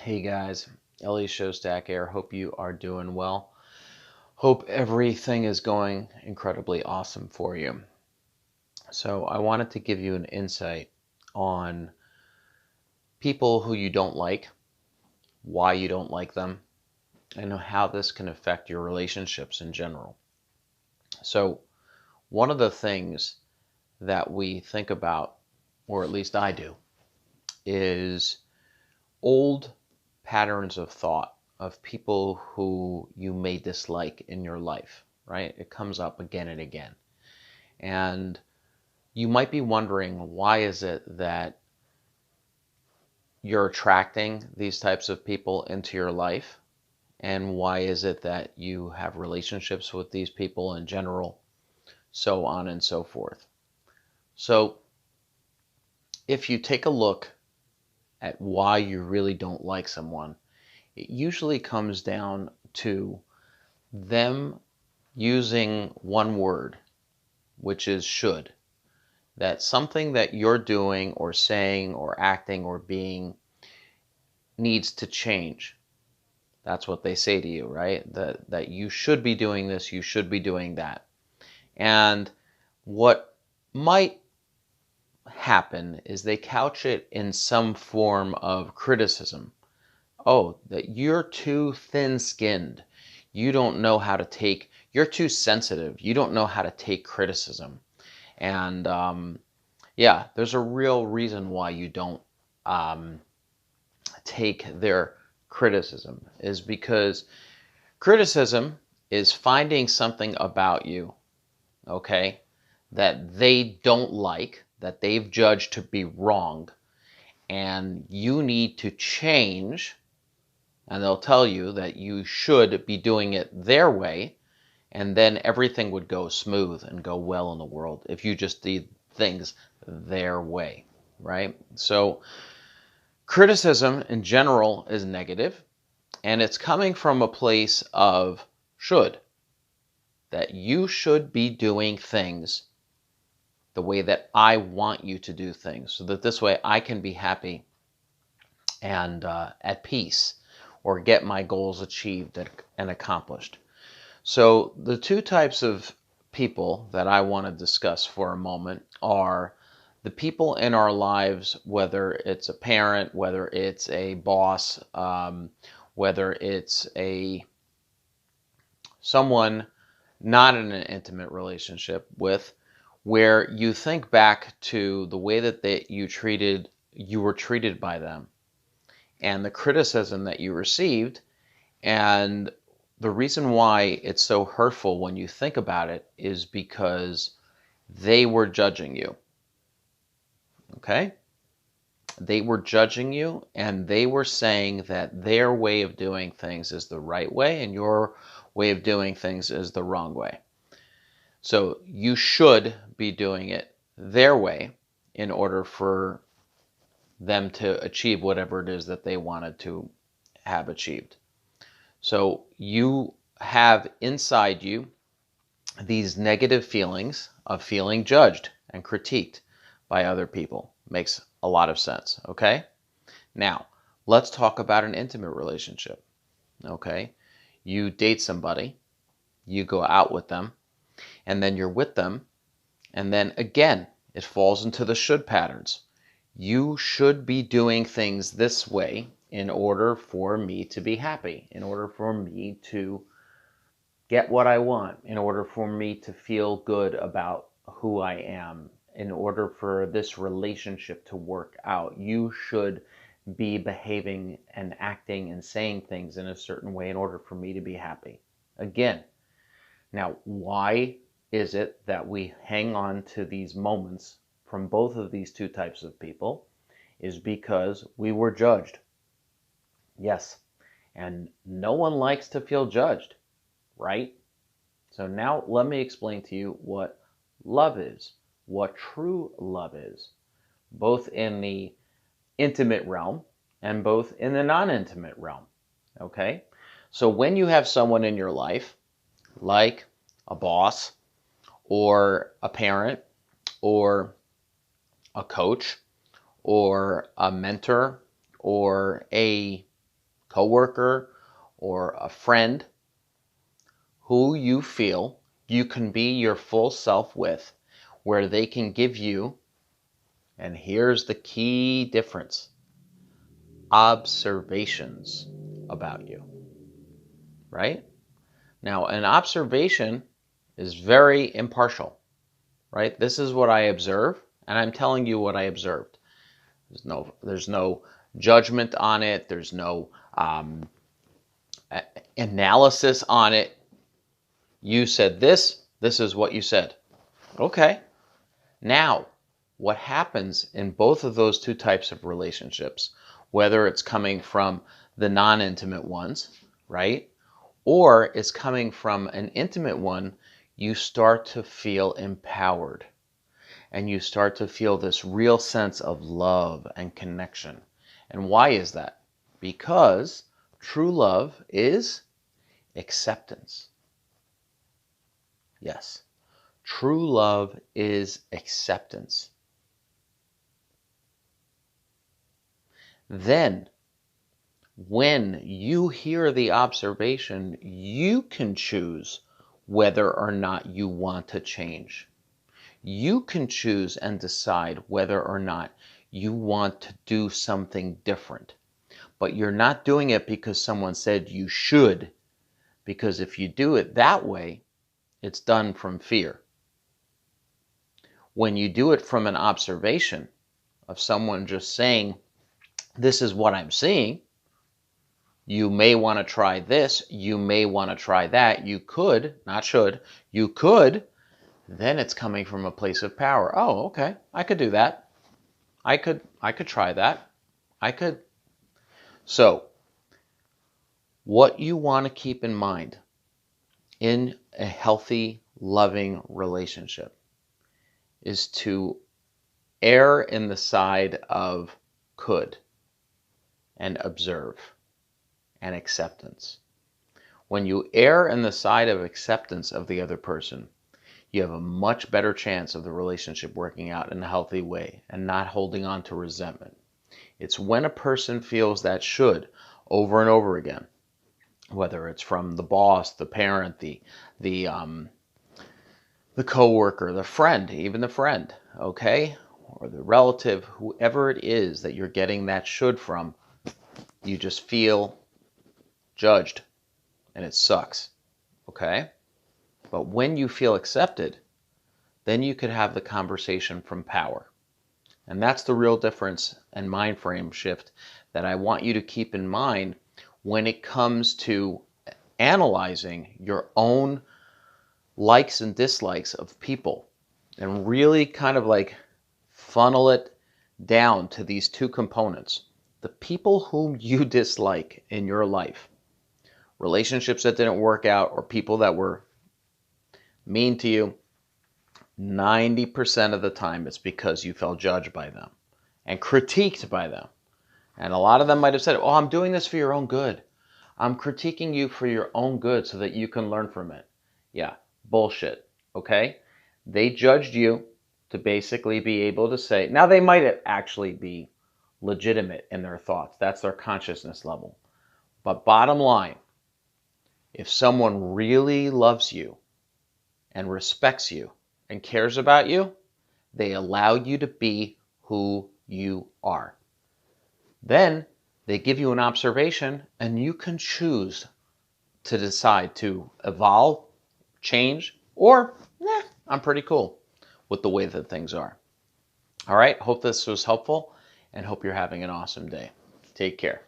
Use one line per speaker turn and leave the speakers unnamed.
Hey guys, Ellie Showstack here. Hope you are doing well. Hope everything is going incredibly awesome for you. So, I wanted to give you an insight on people who you don't like, why you don't like them, and how this can affect your relationships in general. So, one of the things that we think about, or at least I do, is old patterns of thought of people who you may dislike in your life, right? It comes up again and again. And you might be wondering, why is it that you're attracting these types of people into your life? And why is it that you have relationships with these people in general, so on and so forth? So if you take a look at why you really don't like someone, it usually comes down to them using one word, which is should. That something that you're doing or saying or acting or being needs to change. That's what they say to you, right? That you should be doing this, you should be doing that. And what might happen is they couch it in some form of criticism. Oh, that you're too thin-skinned. You don't know how to take, you're too sensitive. You don't know how to take criticism. And yeah, there's a real reason why you don't take their criticism, is because criticism is finding something about you, okay, that they don't like, that they've judged to be wrong, and you need to change. And they'll tell you that you should be doing it their way, and then everything would go smooth and go well in the world if you just did things their way, right? So criticism in general is negative, and it's coming from a place of should, that you should be doing things the way that I want you to do things, so that this way I can be happy and at peace, or get my goals achieved and accomplished. So the two types of people that I want to discuss for a moment are the people in our lives, whether it's a parent, whether it's a boss, whether it's someone not in an intimate relationship with, where you think back to the way that you were treated by them, and the criticism that you received. And the reason why it's so hurtful when you think about it is because they were judging you. Okay? They were judging you, and they were saying that their way of doing things is the right way and your way of doing things is the wrong way. So you should be doing it their way in order for them to achieve whatever it is that they wanted to have achieved. So you have inside you these negative feelings of feeling judged and critiqued by other people. Makes a lot of sense, okay? Now, let's talk about an intimate relationship, okay? You date somebody, you go out with them, and then you're with them, and then again, it falls into the should patterns. You should be doing things this way in order for me to be happy, in order for me to get what I want, in order for me to feel good about who I am, in order for this relationship to work out. You should be behaving and acting and saying things in a certain way in order for me to be happy. Again, now, why is it that we hang on to these moments from both of these two types of people? Is because we were judged. Yes, and no one likes to feel judged, right? So now let me explain to you what love is, what true love is, both in the intimate realm and both in the non-intimate realm, okay? So when you have someone in your life, like a boss or a parent or a coach or a mentor or a coworker, or a friend who you feel you can be your full self with, where they can give you, and here's the key difference, observations about you, right? Now, an observation is very impartial, right? This is what I observe, and I'm telling you what I observed. There's no judgment on it. There's no analysis on it. You said this. This is what you said. Okay. Now, what happens in both of those two types of relationships, whether it's coming from the non-intimate ones, right, or it's coming from an intimate one, you start to feel empowered. And you start to feel this real sense of love and connection. And why is that? Because true love is acceptance. Yes, true love is acceptance. Then, when you hear the observation, you can choose whether or not you want to change. You can choose and decide whether or not you want to do something different. But you're not doing it because someone said you should. Because if you do it that way, it's done from fear. When you do it from an observation of someone just saying, this is what I'm seeing, you may want to try this, you may want to try that, you could, not should, you could, then it's coming from a place of power. Oh, okay, I could do that. I could try that. I could. So, what you want to keep in mind in a healthy, loving relationship is to err in the side of could and observe and acceptance. When you err in the side of acceptance of the other person, you have a much better chance of the relationship working out in a healthy way and not holding on to resentment. It's when a person feels that should over and over again, whether it's from the boss, the parent, the coworker, the friend, even the friend, okay, or the relative, whoever it is that you're getting that should from, you just feel judged, and it sucks, okay? But when you feel accepted, then you could have the conversation from power. And that's the real difference and mind frame shift that I want you to keep in mind when it comes to analyzing your own likes and dislikes of people, and really kind of like funnel it down to these two components. The people whom you dislike in your life, relationships that didn't work out, or people that were mean to you, 90% of the time it's because you felt judged by them and critiqued by them. And a lot of them might have said, oh, I'm doing this for your own good. I'm critiquing you for your own good so that you can learn from it. Yeah, bullshit, okay? They judged you to basically be able to say, now they might actually be legitimate in their thoughts. That's their consciousness level. But bottom line, if someone really loves you and respects you and cares about you, they allow you to be who you are. Then they give you an observation and you can choose to decide to evolve, change, or I'm pretty cool with the way that things are. All right, hope this was helpful and hope you're having an awesome day. Take care.